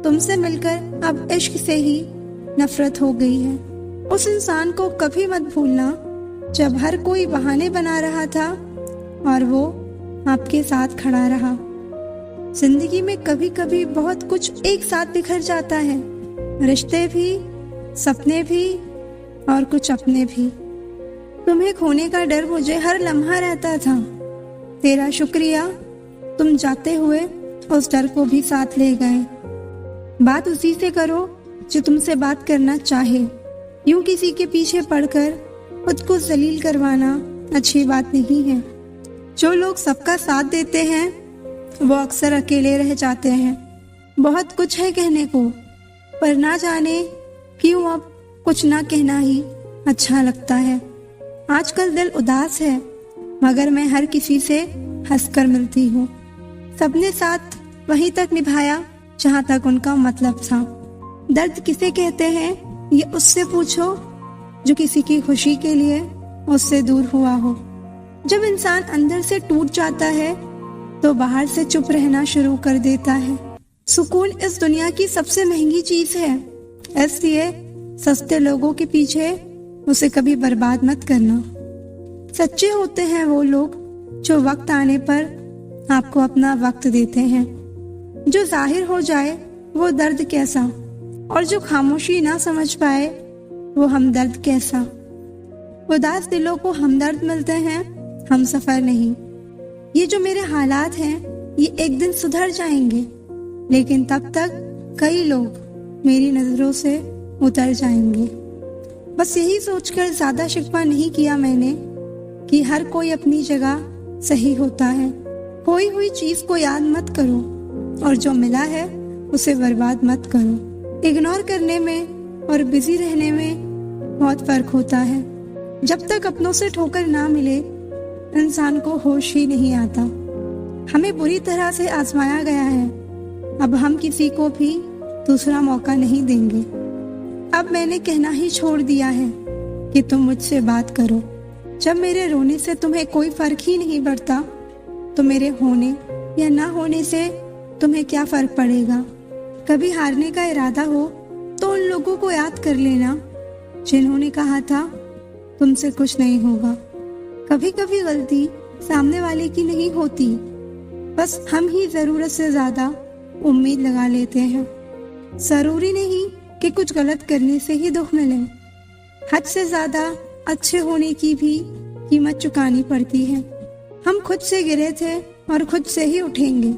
तुमसे मिलकर अब इश्क से ही नफरत हो गई है। उस इंसान को कभी मत भूलना जब हर कोई बहाने बना रहा था और वो आपके साथ खड़ा रहा। जिंदगी में कभी कभी बहुत कुछ एक साथ बिखर जाता है, रिश्ते भी, सपने भी और कुछ अपने भी। तुम्हें खोने का डर मुझे हर लम्हा रहता था। तेरा शुक्रिया, तुम जाते हुए उस डर को भी साथ ले गए। बात उसी से करो जो तुमसे बात करना चाहे। यूं किसी के पीछे पड़कर खुद को जलील करवाना अच्छी बात नहीं है। जो लोग सबका साथ देते हैं वो अक्सर अकेले रह जाते हैं। बहुत कुछ है कहने को, पर ना जाने क्यों अब कुछ ना कहना ही अच्छा लगता है। आजकल दिल उदास है, मगर मैं हर किसी से हंसकर मिलती हूँ। सबने साथ वहीं तक निभाया जहाँ तक उनका मतलब था। दर्द किसे कहते हैं ये उससे पूछो जो किसी की खुशी के लिए उससे दूर हुआ हो। जब इंसान अंदर से टूट जाता है तो बाहर से चुप रहना शुरू कर देता है। सुकून इस दुनिया की सबसे महंगी चीज है, इसलिए सस्ते लोगों के पीछे उसे कभी बर्बाद मत करना। सच्चे होते हैं वो लोग जो वक्त आने पर आपको अपना वक्त देते हैं। जो जाहिर हो जाए वो दर्द कैसा, और जो खामोशी ना समझ पाए वो हमदर्द कैसा। उदास दिलों को हमदर्द मिलते हैं, हम सफर नहीं। ये जो मेरे हालात हैं ये एक दिन सुधर जाएंगे, लेकिन तब तक कई लोग मेरी नजरों से उतर जाएंगे। बस यही सोचकर ज्यादा शिकवा नहीं किया मैंने कि हर कोई अपनी जगह सही होता है। खोई हुई चीज को याद मत करो और जो मिला है उसे बर्बाद मत करो। इग्नोर करने में और बिजी रहने में बहुत फर्क होता है। जब तक अपनों से ठोकर ना मिले इंसान को होश ही नहीं आता। हमें बुरी तरह से आजमाया गया है, अब हम किसी को भी दूसरा मौका नहीं देंगे। अब मैंने कहना ही छोड़ दिया है कि तुम मुझसे बात करो। जब मेरे रोने से तुम्हें कोई फर्क ही नहीं पड़ता तो मेरे होने या ना होने से तुम्हें क्या फर्क पड़ेगा। कभी हारने का इरादा हो तो उन लोगों को याद कर लेना जिन्होंने कहा था तुमसे कुछ नहीं होगा। कभी कभी गलती सामने वाले की नहीं होती, बस हम ही जरूरत से ज्यादा उम्मीद लगा लेते हैं। जरूरी नहीं कि कुछ गलत करने से ही दुख मिले। हद से ज्यादा अच्छे होने की भी कीमत चुकानी पड़ती है। हम खुद से गिरे थे और खुद से ही उठेंगे।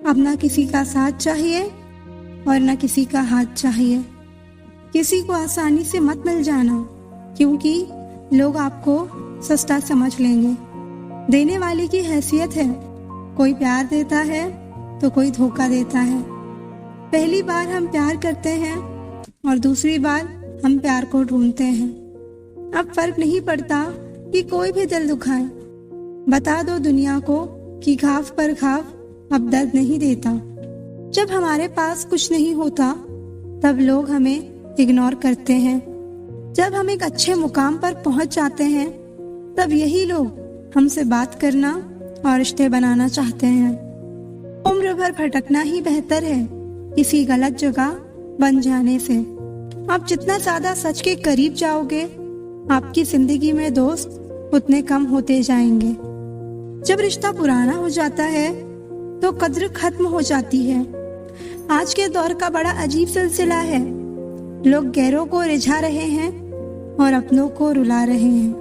अब ना किसी का साथ चाहिए और ना किसी का हाथ चाहिए। किसी को आसानी से मत मिल जाना, क्योंकि लोग आपको सस्ता समझ लेंगे। देने वाले की हैसियत है, कोई प्यार देता है तो कोई धोखा देता है। पहली बार हम प्यार करते हैं और दूसरी बार हम प्यार को ढूंढते हैं। अब फर्क नहीं पड़ता कि कोई भी दिल दुखाए। बता दो दुनिया को कि घाव पर घाव अब दर्द नहीं देता। जब हमारे पास कुछ नहीं होता तब लोग हमें इग्नोर करते हैं। जब हम एक अच्छे मुकाम पर पहुंच जाते हैं तब यही लोग हमसे बात करना और रिश्ते बनाना चाहते हैं। उम्र भर भटकना ही बेहतर है किसी गलत जगह बन जाने से। आप जितना ज्यादा सच के करीब जाओगे आपकी जिंदगी में दोस्त उतने कम होते जाएंगे। जब रिश्ता पुराना हो जाता है तो कद्र खत्म हो जाती है। आज के दौर का बड़ा अजीब सिलसिला है। लोग गैरों को रिझा रहे हैं और अपनों को रुला रहे हैं।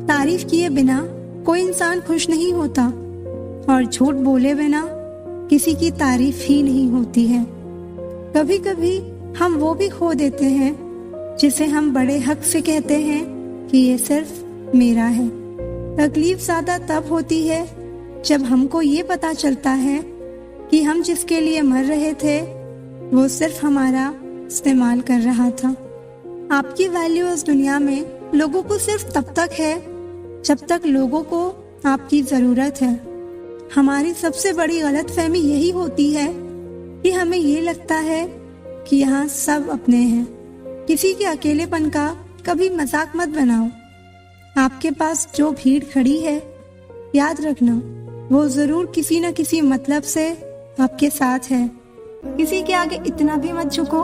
तारीफ किए बिना कोई इंसान खुश नहीं होता और झूठ बोले बिना किसी की तारीफ ही नहीं होती है। कभी कभी हम वो भी खो देते हैं जिसे हम बड़े हक से कहते हैं कि ये सिर्फ मेरा है। तकलीफ ज्यादा तब होती है जब हमको ये पता चलता है कि हम जिसके लिए मर रहे थे वो सिर्फ हमारा इस्तेमाल कर रहा था। आपकी वैल्यू इस दुनिया में लोगों को सिर्फ तब तक है जब तक लोगों को आपकी जरूरत है। हमारी सबसे बड़ी गलतफहमी यही होती है कि हमें ये लगता है कि यहाँ सब अपने हैं। किसी के अकेलेपन का कभी मजाक मत बनाओ। आपके पास जो भीड़ खड़ी है याद रखना वो जरूर किसी न किसी मतलब से आपके साथ है। किसी के आगे इतना भी मत झुको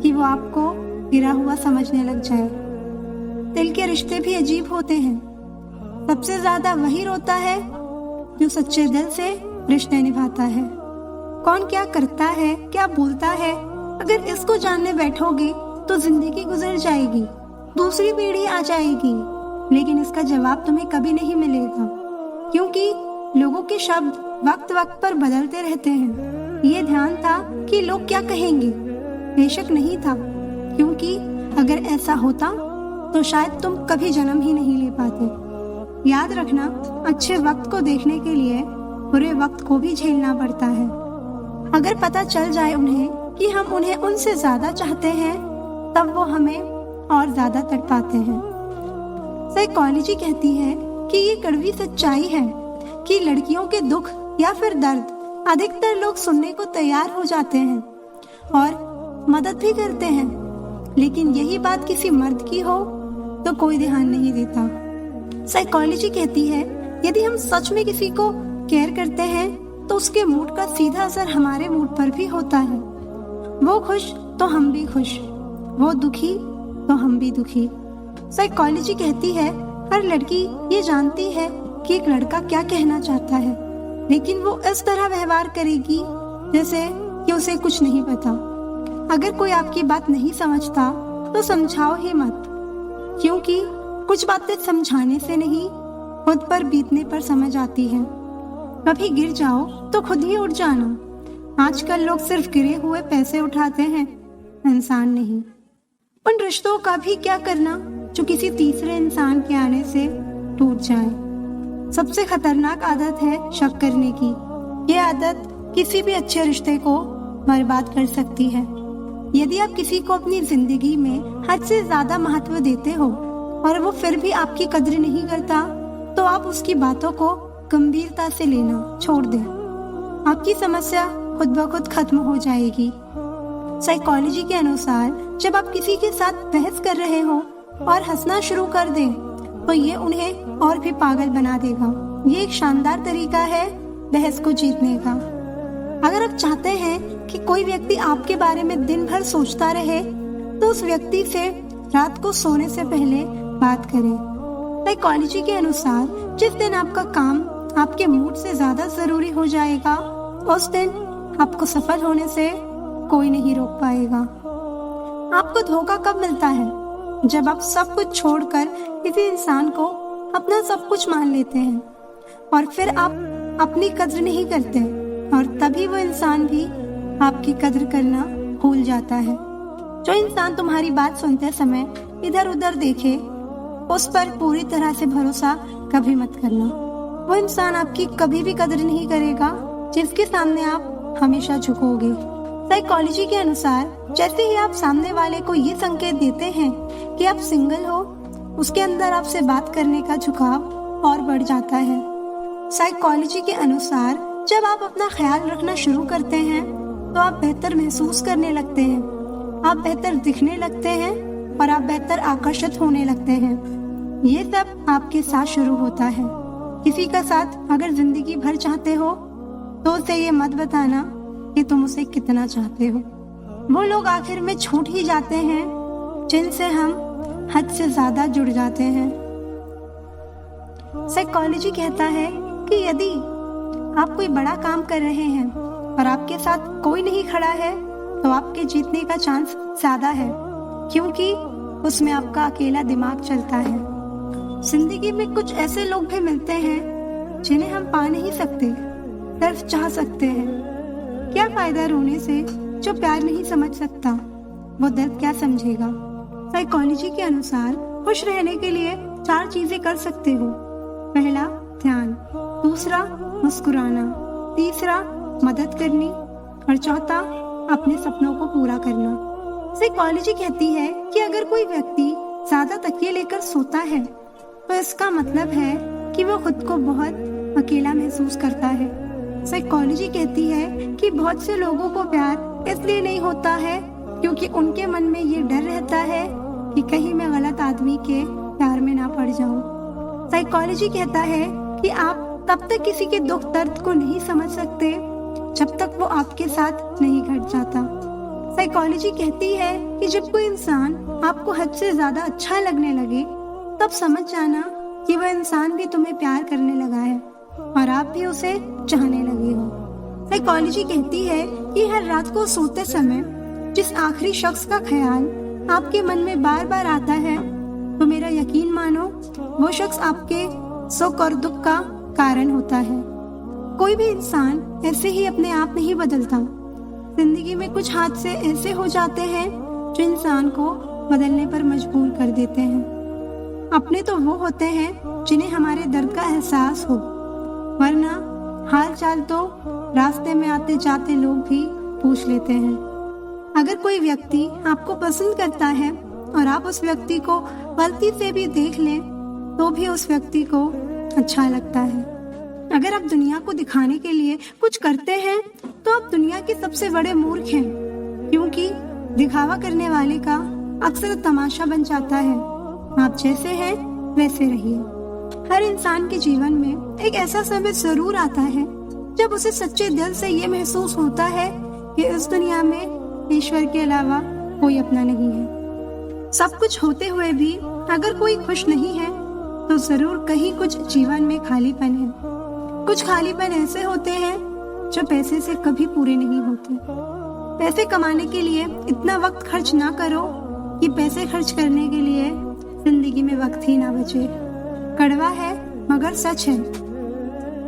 कि वो आपको गिरा हुआ समझने लग जाए। दिल के रिश्ते भी अजीब होते हैं। सबसे ज्यादा वही रोता है जो सच्चे दिल से रिश्ते निभाता है। कौन क्या करता है, क्या बोलता है, अगर इसको जानने बैठोगे तो जिंदगी गुजर जाएगी, दूसरी पीढ़ी आ जाएगी, लेकिन इसका जवाब तुम्हें कभी नहीं मिलेगा, क्योंकि लोगों के शब्द वक्त वक्त पर बदलते रहते हैं। ये ध्यान था कि लोग क्या कहेंगे, बेशक नहीं था, क्योंकि अगर ऐसा होता तो शायद तुम कभी जन्म ही नहीं ले पाते। याद रखना, अच्छे वक्त को देखने के लिए बुरे वक्त को भी झेलना पड़ता है। अगर पता चल जाए उन्हें कि हम उन्हें उनसे ज्यादा चाहते हैं, तब वो हमें और ज्यादा तड़पाते हैं। साइकोलॉजी कहती है कि ये कड़वी सच्चाई है कि लड़कियों के दुख या फिर दर्द अधिकतर लोग सुनने को तैयार हो जाते हैं और मदद भी करते हैं, लेकिन यही बात किसी मर्द की हो तो कोई ध्यान नहीं देता। साइकोलॉजी कहती है यदि हम सच में किसी को केयर करते हैं तो उसके मूड का सीधा असर हमारे मूड पर भी होता है। वो खुश तो हम भी खुश, वो दुखी तो हम भी दुखी। साइकोलॉजी कहती है हर लड़की ये जानती है कि एक लड़का क्या कहना चाहता है, लेकिन वो इस तरह व्यवहार करेगी जैसे कि उसे कुछ नहीं पता। अगर कोई आपकी बात नहीं समझता तो समझाओ ही मत, क्योंकि कुछ बातें समझाने से नहीं खुद पर बीतने पर समझ आती है। कभी गिर जाओ तो खुद ही उठ जाना। आजकल लोग सिर्फ गिरे हुए पैसे उठाते हैं, इंसान नहीं। उन रिश्तों का भी क्या करना जो किसी तीसरे इंसान के आने से टूट जाए। सबसे खतरनाक आदत है शक करने की। ये आदत किसी भी अच्छे रिश्ते को बर्बाद कर सकती है। यदि आप किसी को अपनी जिंदगी में हद से ज्यादा महत्व देते हो और वो फिर भी आपकी कद्र नहीं करता, तो आप उसकी बातों को गंभीरता से लेना छोड़ दें। आपकी समस्या खुद ब खुद खत्म हो जाएगी। साइकोलॉजी के अनुसार जब आप किसी के साथ बहस कर रहे हो और हंसना शुरू कर दें, तो ये उन्हें और भी पागल बना देगा। ये एक शानदार तरीका है बहस को जीतने का। अगर आप चाहते हैं कि कोई व्यक्ति आपके बारे में दिन भर सोचता रहे, तो उस व्यक्ति से रात को सोने से पहले बात करें। साइकोलॉजी के अनुसार जिस दिन आपका काम आपके मूड से ज्यादा जरूरी हो जाएगा, उस दिन आपको सफल होने से कोई नहीं रोक पाएगा। आपको धोखा कब मिलता है? जब आप सब कुछ छोड़कर किसी इंसान को अपना सब कुछ मान लेते हैं और फिर आप अपनी कद्र नहीं करते, और तभी वो इंसान भी आपकी कद्र करना भूल जाता है। जो इंसान तुम्हारी बात सुनते समय इधर उधर देखे, उस पर पूरी तरह से भरोसा कभी मत करना। वो इंसान आपकी कभी भी कद्र नहीं करेगा जिसके सामने आप हमेशा झुकोगे। साइकोलॉजी के अनुसार जैसे ही आप सामने वाले को ये संकेत देते हैं कि आप सिंगल हो, उसके अंदर आपसे बात करने का झुकाव और बढ़ जाता है। साइकोलॉजी के अनुसार जब आप अपना ख्याल रखना शुरू करते हैं, तो आप बेहतर महसूस करने लगते हैं, आप बेहतर दिखने लगते हैं और आप बेहतर आकर्षित होने लगते हैं। ये सब आपके साथ शुरू होता है। किसी का साथ अगर जिंदगी भर चाहते हो, तो उसे ये मत बताना कि तुम उसे कितना चाहते हो। वो लोग आखिर में छूट ही जाते हैं जिनसे हम हद से ज्यादा जुड़ जाते हैं। साइकोलॉजी कहता है कि यदि आप कोई बड़ा काम कर रहे हैं और आपके साथ कोई नहीं खड़ा है, तो आपके जीतने का चांस ज्यादा है, क्योंकि उसमें आपका अकेला दिमाग चलता है। जिंदगी में कुछ ऐसे लोग भी मिलते हैं जिन्हें हम पा नहीं सकते, सिर्फ चाह सकते हैं। क्या फायदा रोने से जो प्यार नहीं समझ सकता, वो दर्द क्या समझेगा। साइकोलॉजी के अनुसार खुश रहने के लिए 4 चीजें कर सकते हो। पहला, ध्यान। दूसरा, मुस्कुराना। तीसरा, मदद करनी। और चौथा, अपने सपनों को पूरा करना। साइकोलॉजी कहती है कि अगर कोई व्यक्ति ज्यादा तकिए लेकर सोता है, तो इसका मतलब है कि वो खुद को बहुत अकेला महसूस करता है। साइकोलॉजी कहती है कि बहुत से लोगों को प्यार इसलिए नहीं होता है क्योंकि उनके मन में ये डर रहता है कि कहीं मैं गलत आदमी के प्यार में ना पड़ जाऊं। साइकोलॉजी कहता है कि आप तब तक किसी के दुख दर्द को नहीं समझ सकते जब तक वो आपके साथ नहीं घट जाता। साइकोलॉजी कहती है कि जब कोई इंसान आपको हद से ज्यादा अच्छा लगने लगे, तब समझ जाना कि वह इंसान भी तुम्हें प्यार करने लगा है और आप भी उसे चाहने लगे हो। साइकोलॉजी कहती है कि हर रात को सोते समय जिस आखिरी शख्स का ख्याल आपके मन में बार बार आता है, तो मेरा यकीन मानो वो शख्स आपके सुख और दुख का कारण होता है। कोई भी इंसान ऐसे ही अपने आप नहीं बदलता। जिंदगी में कुछ हादसे ऐसे हो जाते हैं जो इंसान को बदलने पर मजबूर कर देते हैं। अपने तो वो होते हैं जिन्हें हमारे दर्द का एहसास हो, वरना हाल चाल तो रास्ते में आते जाते लोग भी पूछ लेते हैं। अगर कोई व्यक्ति आपको पसंद करता है और आप उस व्यक्ति को गलती से भी देख लें, तो भी उस व्यक्ति को अच्छा लगता है। अगर आप दुनिया को दिखाने के लिए कुछ करते हैं, तो आप दुनिया के सबसे बड़े मूर्ख हैं, क्योंकि दिखावा करने वाले का अक्सर तमाशा बन जाता है। आप जैसे हैं वैसे रहिए। हर इंसान के जीवन में एक ऐसा समय जरूर आता है जब उसे सच्चे दिल से ये महसूस होता है कि इस दुनिया में ईश्वर के अलावा कोई अपना नहीं है। सब कुछ होते हुए भी अगर कोई खुश नहीं है, तो जरूर कहीं कुछ जीवन में खालीपन है। कुछ खालीपन ऐसे होते हैं जो पैसे से कभी पूरे नहीं होते। पैसे कमाने के लिए इतना वक्त खर्च ना करो कि पैसे खर्च करने के लिए जिंदगी में वक्त ही ना बचे। कड़वा है मगर सच है।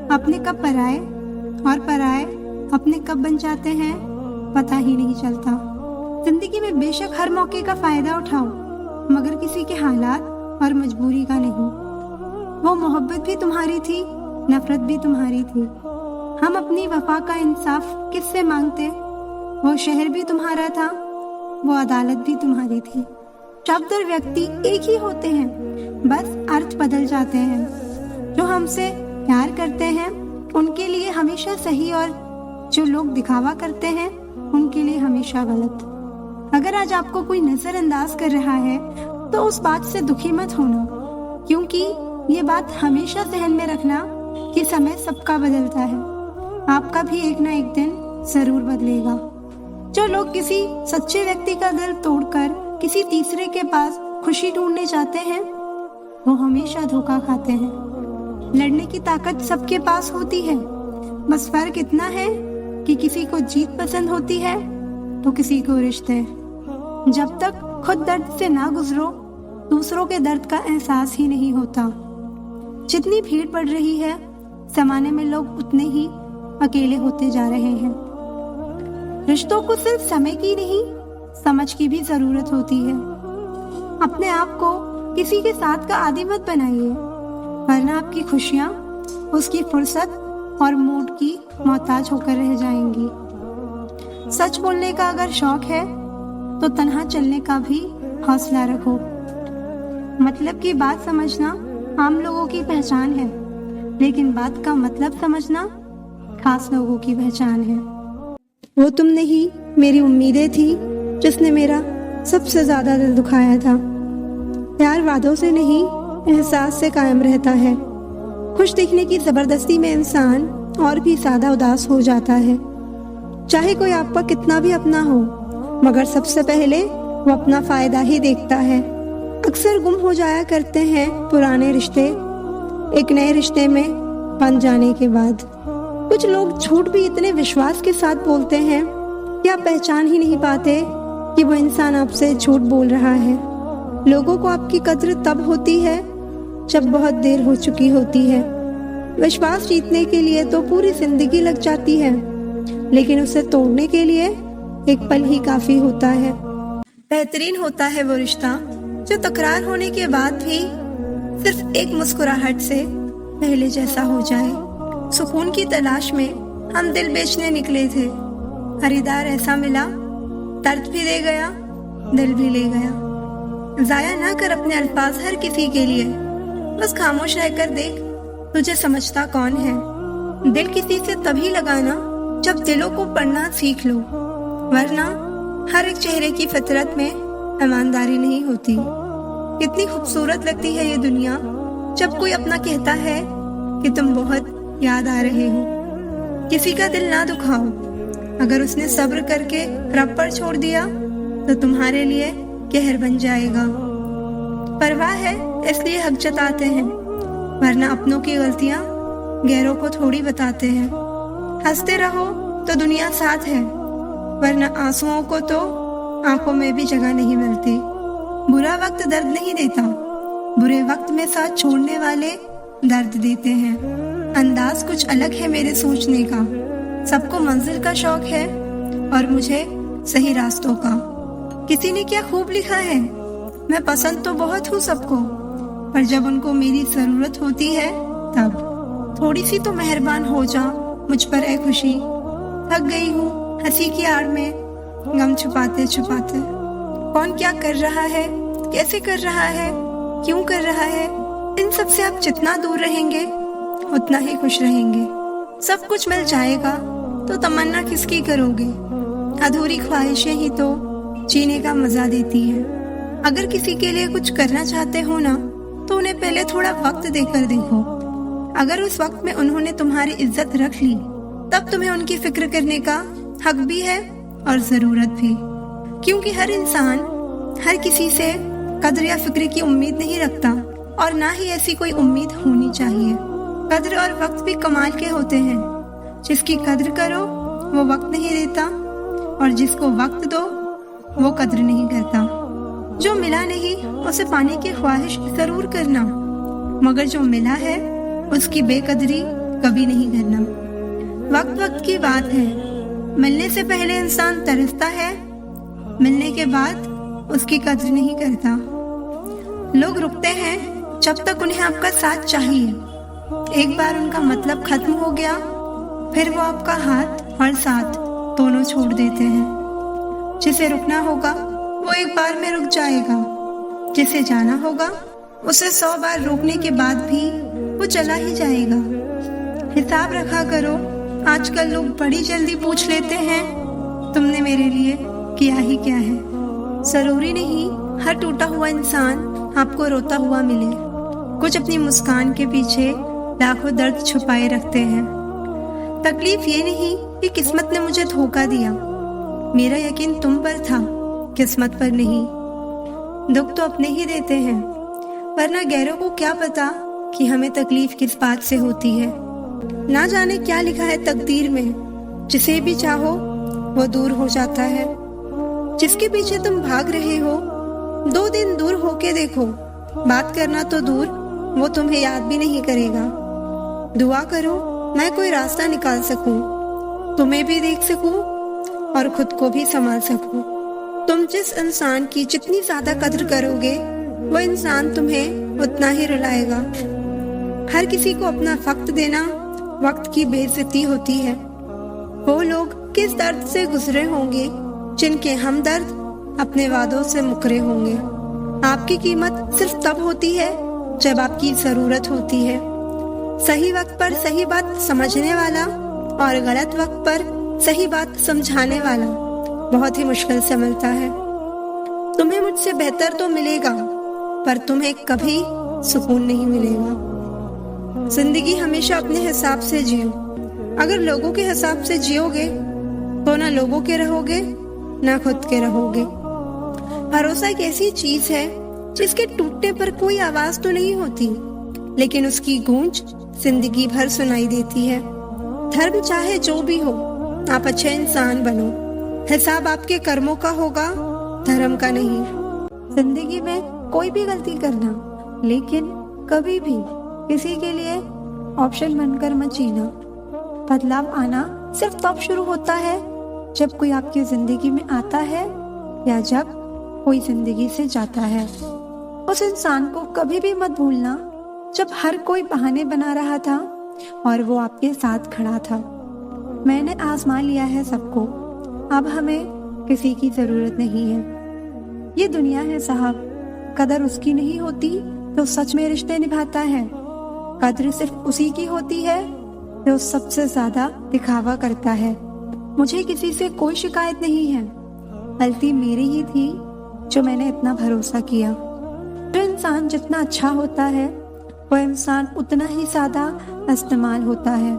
अपने कब पराए और पराए अपने कब बन जाते हैं पता ही नहीं चलता। जिंदगी में बेशक हर मौके का फायदा उठाओ, मगर किसी के हालात और मजबूरी का नहीं। वो मोहब्बत भी तुम्हारी थी, नफरत भी तुम्हारी थी। हम अपनी वफा का इंसाफ किससे मांगते? वो शहर भी तुम्हारा था, वो अदालत भी तुम्हारी थी। शब्द और व्यक्ति एक ही होते हैं, बस अर्थ बदल जाते हैं। जो हमसे प्यार करते हैं उनके लिए हमेशा सही, और जो लोग दिखावा करते हैं उनके लिए हमेशा गलत। अगर आज आपको कोई नजरअंदाज कर रहा है, तो उस बात से दुखी मत होना, क्योंकि ये बात हमेशा ज़हन में रखना कि समय सबका बदलता है। आपका भी एक ना एक दिन जरूर बदलेगा। जो लोग किसी सच्चे व्यक्ति का दिल तोड़कर किसी तीसरे के पास खुशी ढूंढने जाते हैं, वो हमेशा धोखा खाते हैं। लड़ने की ताकत सबके पास होती है, बस फर्क इतना है कि किसी को जीत पसंद होती है तो किसी को रिश्ते। जब तक खुद दर्द से ना गुजरो, दूसरों के दर्द का एहसास ही नहीं होता। जितनी भीड़ बढ़ रही है, जमाने में लोग उतने ही अकेले होते जा रहे हैं। रिश्तों को सिर्फ समय की नहीं, समझ की भी जरूरत होती है। अपने आप को किसी के साथ का आदी मत बनाइए, वरना आपकी खुशियाँ उसकी फुर्सत और मूड की मोहताज होकर रह जाएंगी। सच बोलने का अगर शौक है, तो तन्हा चलने का भी हौसला रखो। मतलब की बात समझना आम लोगों की पहचान है, लेकिन बात का मतलब समझना खास लोगों की पहचान है। वो तुम नहीं, मेरी उम्मीदें थी जिसने मेरा सबसे ज्यादा दिल दुखाया था। प्यार वादों से नहीं, एहसास से कायम रहता है। खुश दिखने की जबरदस्ती में इंसान और भी ज्यादा उदास हो जाता है। चाहे कोई आपका कितना भी अपना हो, मगर सबसे पहले वो अपना फायदा ही देखता है। अक्सर गुम हो जाया करते हैं पुराने रिश्ते एक नए रिश्ते में बन जाने के बाद। कुछ लोग झूठ भी इतने विश्वास के साथ बोलते हैं कि आप पहचान ही नहीं पाते कि वो इंसान आपसे झूठ बोल रहा है। लोगों को आपकी कद्र तब होती है जब बहुत देर हो चुकी होती है। विश्वास जीतने के लिए तो पूरी जिंदगी लग जाती है, लेकिन उसे तोड़ने के लिए एक पल ही काफी होता है। बेहतरीन होता है वो रिश्ता जो तकरार होने के बाद भी सिर्फ एक मुस्कुराहट से पहले जैसा हो जाए। सुकून की तलाश में हम दिल बेचने निकले थे, खरीदार ऐसा मिला, दर्द भी दे गया, दिल भी ले गया। जाया ना कर अपने अल्फाज हर किसी के लिए, बस खामोश रहकर देख तुझे समझता कौन है। दिल किसी से तभी लगाना जब दिलों को पढ़ना सीख लो, वरना हर एक चेहरे की फितरत में ईमानदारी नहीं होती। कितनी खूबसूरत लगती है ये दुनिया जब कोई अपना कहता है कि तुम बहुत याद आ रहे हो। किसी का दिल ना दुखाओ। अगर उसने सब्र करके रब पर छोड़ दिया तो तुम्हारे लिए कहर बन जाएगा। परवाह है इसलिए हक जताते हैं, वरना अपनों की गलतियां गैरों को थोड़ी बताते हैं। हंसते रहो तो दुनिया साथ है, वरना आंसुओं को तो आंखों में भी जगह नहीं मिलती। बुरा वक्त दर्द नहीं देता, बुरे वक्त में साथ छोड़ने वाले दर्द देते हैं। अंदाज कुछ अलग है मेरे सोचने का, सबको मंजिल का शौक है और मुझे सही रास्तों का। किसी ने क्या खूब लिखा है, मैं पसंद तो बहुत हूँ सबको, पर जब उनको मेरी जरूरत होती है तब थोड़ी सी तो मेहरबान हो जा मुझ पर ऐ खुशी। थक गई हूँ हंसी की आड़ में गम छुपाते छुपाते। कौन क्या कर रहा है, कैसे कर रहा है, क्यों कर रहा है, इन सब से आप जितना दूर रहेंगे उतना ही खुश रहेंगे। सब कुछ मिल जाएगा तो तमन्ना किसकी करोगे, अधूरी ख्वाहिशें ही तो जीने का मजा देती है। अगर किसी के लिए कुछ करना चाहते हो ना, तो उन्हें पहले थोड़ा वक्त देकर देखो। अगर उस वक्त में उन्होंने तुम्हारी इज्जत रख ली, तब तुम्हें उनकी फिक्र करने का हक भी है और जरूरत भी। क्योंकि हर इंसान हर किसी से कद्र या फिक्र की उम्मीद नहीं रखता, और ना ही ऐसी कोई उम्मीद होनी चाहिए। कद्र और वक्त भी कमाल के होते हैं। जिसकी कद्र करो वो वक्त नहीं देता, और जिसको वक्त दो वो कद्र नहीं करता। जो मिला नहीं उसे पाने की ख्वाहिश जरूर करना, मगर जो मिला है उसकी बेकदरी कभी नहीं करना। वक्त वक्त की बात है, मिलने से पहले इंसान तरसता है, मिलने के बाद उसकी कद्र नहीं करता। लोग रुकते हैं जब तक उन्हें आपका साथ चाहिए। एक बार उनका मतलब खत्म हो गया, फिर वो आपका हाथ और साथ दोनों छोड़ देते हैं। जिसे रुकना होगा वो एक बार में रुक जाएगा, जिसे जाना होगा उसे 100 बार रोकने के बाद भी वो चला ही जाएगा। हिसाब रखा करो, आजकल लोग बड़ी जल्दी पूछ लेते हैं तुमने मेरे लिए किया ही क्या है। जरूरी नहीं हर टूटा हुआ इंसान आपको रोता हुआ मिले। कुछ अपनी मुस्कान के पीछे लाखों दर्द छुपाए रखते हैं। तकलीफ ये नहीं कि किस्मत ने मुझे धोखा दिया, मेरा यकीन तुम पर था, किस्मत पर नहीं। दुख तो अपने ही देते हैं, वरना गैरों को क्या पता कि हमें तकलीफ किस बात से होती है। ना जाने क्या लिखा है तकदीर में, जिसे भी चाहो वो दूर हो जाता है। जिसके पीछे तुम भाग रहे हो 2 दिन दूर होके देखो, बात करना तो दूर वो तुम्हें याद भी नहीं करेगा। दुआ करो मैं कोई रास्ता निकाल सकूं, तुम्हें भी देख सकूं और खुद को भी संभाल सकूं। तुम जिस इंसान की जितनी ज्यादा कद्र करोगे वो इंसान तुम्हें उतना ही रुलाएगा। हर किसी को अपना वक्त देना वक्त की बेइज्जती होती है। वो लोग किस दर्द से गुजरे होंगे जिनके हमदर्द अपने वादों से मुकरे होंगे। आपकी कीमत सिर्फ तब होती है जब आपकी जरूरत होती है। सही वक्त पर सही बात समझने वाला और गलत वक्त पर सही बात समझाने वाला बहुत ही मुश्किल से मिलता है। तुम्हें मुझसे बेहतर तो मिलेगा, पर तुम्हें कभी सुकून नहीं मिलेगा। जिंदगी हमेशा अपने हिसाब से जियो। अगर लोगों के हिसाब से जियोगे तो ना लोगों के रहोगे ना खुद के रहोगे। भरोसा एक ऐसी चीज है जिसके टूटने पर कोई आवाज तो नहीं होती, लेकिन उसकी गूंज जिंदगी भर सुनाई देती है। धर्म चाहे जो भी हो, आप अच्छे इंसान बनो। हिसाब आपके कर्मों का होगा, धर्म का नहीं। जिंदगी में कोई भी गलती करना, लेकिन कभी भी किसी के लिए ऑप्शन बनकर मत जीना। बदलाव आना सिर्फ तब शुरू होता है जब कोई आपकी जिंदगी में आता है या जब कोई जिंदगी से जाता है। उस इंसान को कभी भी मत भूलना जब हर कोई बहाने बना रहा था और वो आपके साथ खड़ा था। मैंने आजमा लिया है सबको, अब हमें किसी की जरूरत नहीं है। ये दुनिया है साहब, कदर उसकी नहीं होती तो सच में रिश्ते निभाता है। कद्र सिर्फ उसी की होती है जो सबसे ज्यादा दिखावा करता है। मुझे किसी से कोई शिकायत नहीं है, गलती मेरी ही थी जो मैंने इतना भरोसा किया। जो इंसान जितना अच्छा होता है वो इंसान उतना ही ज्यादा इस्तेमाल होता है।